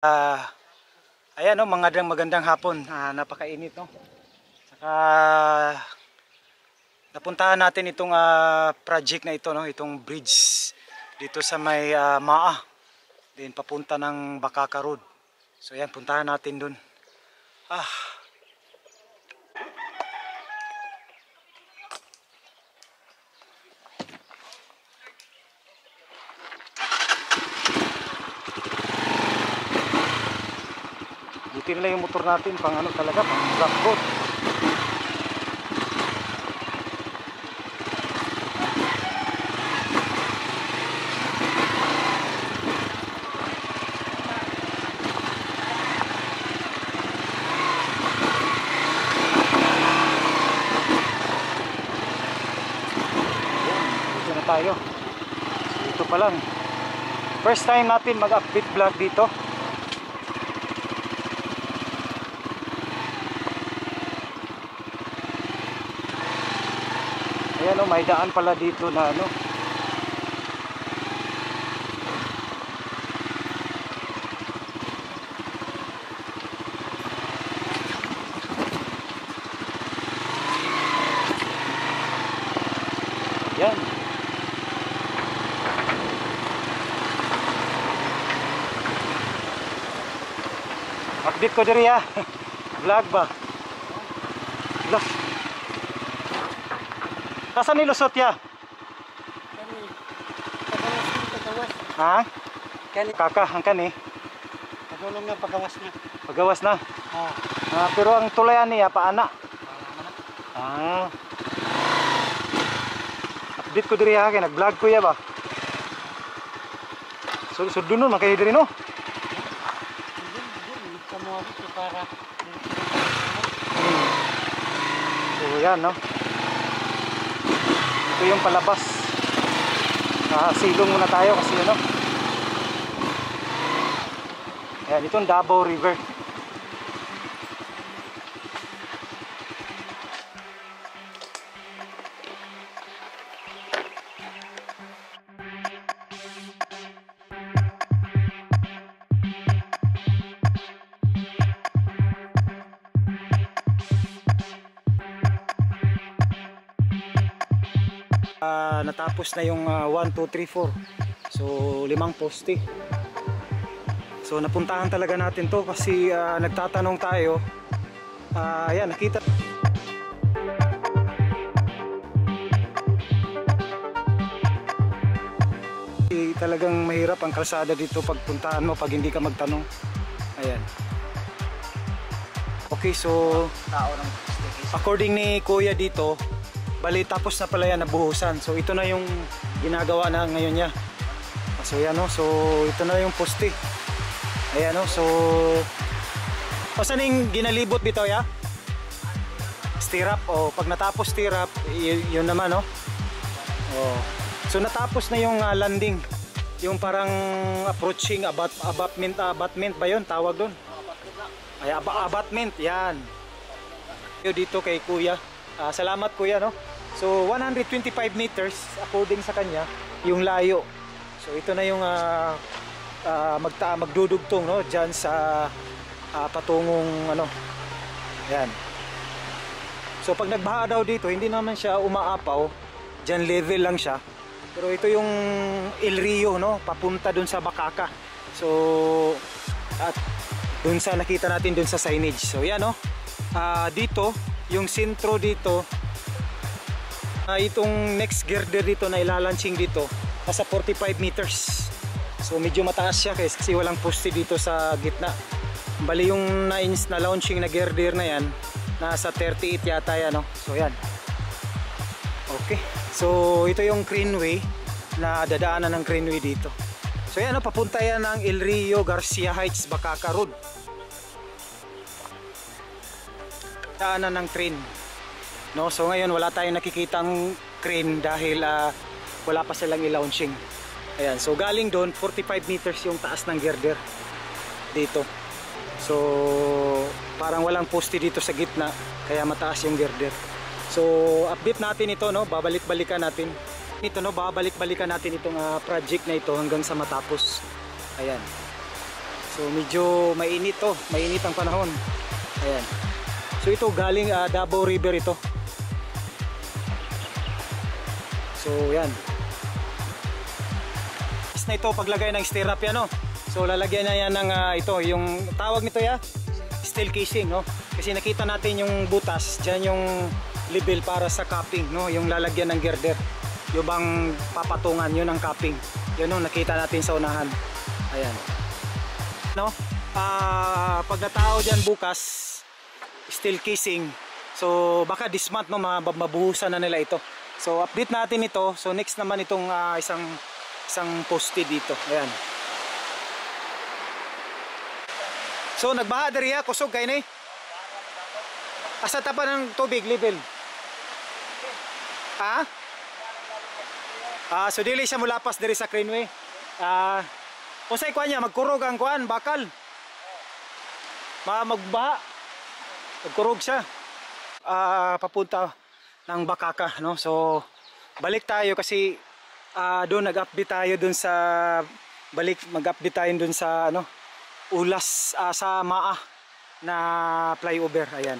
Ayan no, magandang hapon. Napakainit no. Saka napuntahan natin itong project na ito no, itong bridge dito sa may Maa. Din papunta ng Bakaka Road. So ayan, puntahan natin dun. Buti nila yung motor natin pang ano talaga, pang rough road. Dito na tayo. So, ito pa lang. First time natin mag-update vlog dito. Ayan o, may daan pala dito na ano. Ayan. Update ko diri ha. Vlog ba? Vlog. Nasaan nilusot ya? Ha? Kaka, ang kani? Pagulong na pagawas na. Pagawas na? Pero ang tulayan niya, paana? Update ko diri ha, kaya nag-vlog ko ya ba? Sudun nun, makahi diri no? So yan no? Ito yung palabas. Silong muna tayo kasi ano. Ayan, itong Davao River. Natapos na yung 1, 2, 3, 4. So 5 poste. So napuntahan talaga natin to kasi nagtatanong tayo. Ayan, nakita. Talagang mahirap ang kalsada dito pagpuntahan mo pag hindi ka magtanong. Ayan. Okay, so according ni Kuya dito, bali tapos na pala yan, nabuhusan. So ito na yung ginagawa na ngayon niya. So yan no, so ito na yung poste. Ayan no, so saan yung ginalibot dito ya? Stirrup, pag natapos stirrup, yun naman no. So natapos na yung landing. Yung parang approaching abutment ba yun tawag doon? Ay, abutment, yan. Dito kay Kuya. Salamat Kuya no. So 125 meters according sa kanya yung layo. So ito na yung magdudugtong no diyan sa patungong ano. Ayan. So pag nagbaha daw dito hindi naman siya umaapaw. Diyan level lang siya. Pero ito yung El Rio no, papunta dun sa Bakaka. So at dun sa nakita natin dun sa signage. So yan no. Dito yung sentro dito, itong next girder dito na ilalaunching dito nasa 45 meters. So medyo mataas siya kasi walang poste dito sa gitna. Bali yung na launching na girder na yan nasa 38 yata yan no? So yan. Okay, so ito yung Greenway na dadaanan ng Greenway dito. So yan no, papunta yan ng El Rio Garcia Heights Bakaka Road. Daanan ng train no, so ngayon wala tayong nakikitang crane dahil wala pa silang i-launching. Ayan, so galing doon 45 meters yung taas ng girder dito. So parang walang poste dito sa gitna kaya mataas yung girder. So update natin ito no, babalik-balikan natin ito no, babalik-balikan natin itong project na ito hanggang sa matapos. Ayan. So So medyo mainit to, mainit ang panahon. Ayan. So ito galing Davao River ito. So yan. Is na ito paglagay ng stirrup yan, no? So lalagyan na yan ng ito, yung tawag nito ya, steel casing, no? Kasi nakita natin yung butas, dyan yung level para sa capping, no? Yung lalagyan ng girder. Yung bang papatungan yun ang capping. Yun, no? Nakita natin sa unahan. Ayan. No? Pag natao dyan bukas, steel casing. So baka this month, no, mabuhusan na nila ito. So update natin ito. So next naman itong isang poste dito. Ayan. So nagbaha diri ya, kusog kay ni. Asa tapa ng tubig level? Ha? So dili siya mulapas diri sa Greenway. Unsay kuan niya, magkurog ang kuan, bakal. Magbaha. Magkurog siya. Papunta ng Bakaka, no? So balik tayo kasi doon nag-update tayo doon sa mag-update tayo doon sa ano, Ulas, sa Maa na flyover. Ayan.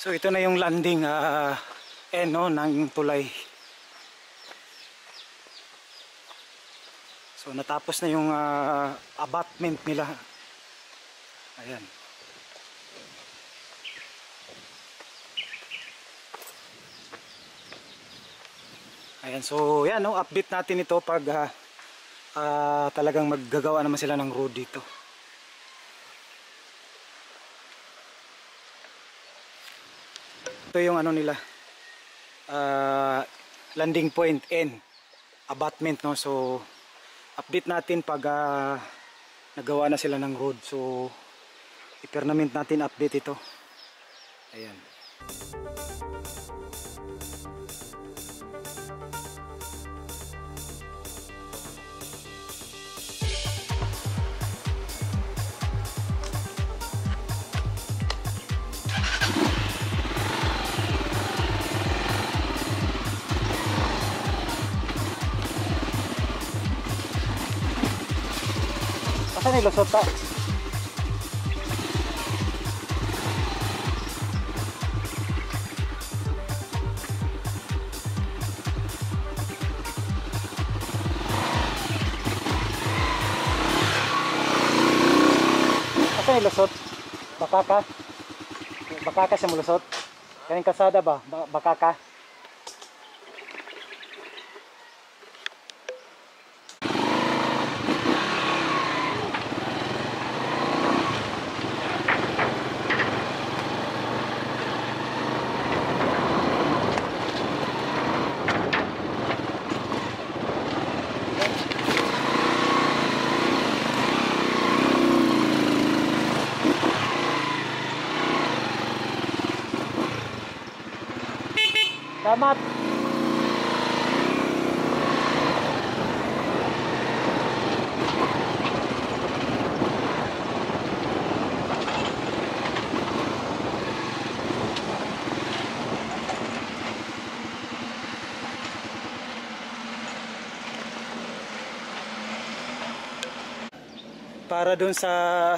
So ito na yung landing no, ng tulay. So natapos na yung abutment nila. Ayan. Ayan, so yan, no, update natin ito pag talagang maggagawa naman sila ng road dito. Ito yung ano nila, landing point N, abutment, no? So update natin pag nagawa na sila ng road. So i-permanent natin update ito. Ayan. Saan nilusot ta? Saan nilusot? Bakaka? Bakaka siya mulusot? Kaning kasada ba? Bakaka? Salamat. para dun sa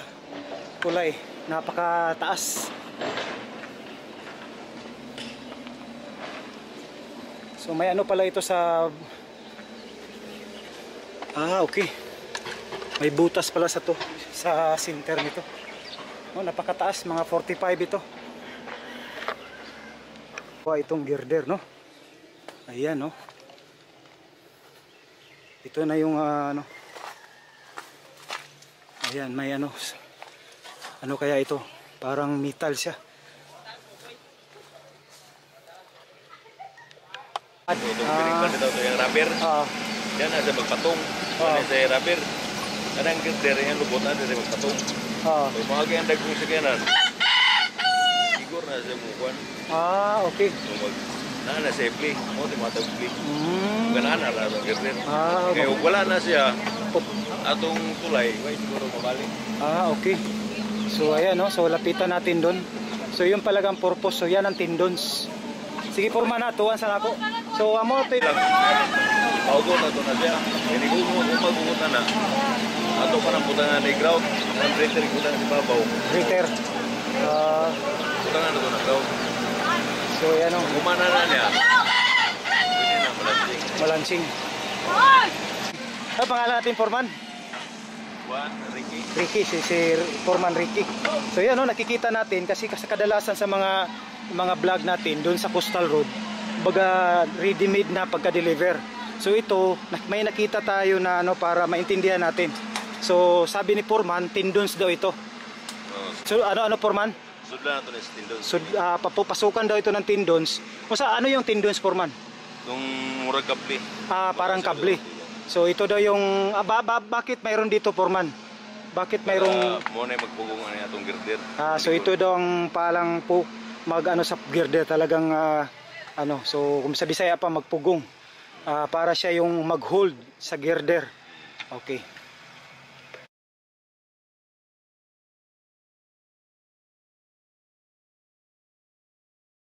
kulay. Napakataas. So may ano pala ito sa... okay. May butas pala sa to, sa center nito. Oh, napakataas, mga 45 ito. Itong girder, no? Ayan, no? Ito na yung ano. Ayan, may ano. Ano kaya ito? Parang metal siya. Ito yung rubber. Yan ada magpatong. Ano sa rubber? Kadang girder yung lubot na sa magpatong. So mga kaya ang dagkong sa kanan. Siguro na sa mukuan. Okay. So na safely. Mo di matagli. Ganahan na lang ang girder. Kaya wala na siya. Atong tulay, why siguro mabalik. Okay. So ayan, no? So lapitan natin doon. So yung palagang purpose. So yan ang tendons. Sige, porma na, tuwan sa ako. So amo ito. Paugot na ito na siya. Hindi ko magugot na. Ato pa ng putangan na ground. Ang breaker ikutan si Babaw. Breaker. Putangan na ito na ground. So yan, no? Kumana na niya. Pwede na malansing. Malansing. Ano pangalan natin, Foreman? Juan, Ricky. Ricky, si Foreman Ricky. So yan, no, nakikita natin kasi kadalasan sa mga vlog natin doon sa Coastal Road, baga ready-made na pagka-deliver. So ito, may nakita tayo na ano para maintindihan natin. So sabi ni Foreman, tendons daw ito. So ano Foreman? Sudlan na ito na sa tendons. So papasukan daw ito ng tendons. O sa ano yung tendons, Foreman? Itong murag kable. Parang kable. So ito daw yung bakit mayroon dito, Foreman? Bakit mayroong muna magpugong na itong girder. so ito daw ang palang po mag-ano sa girder talagang ano, so kung sa Bisaya pa magpugong para siya yung mag-hold sa girder. Okay.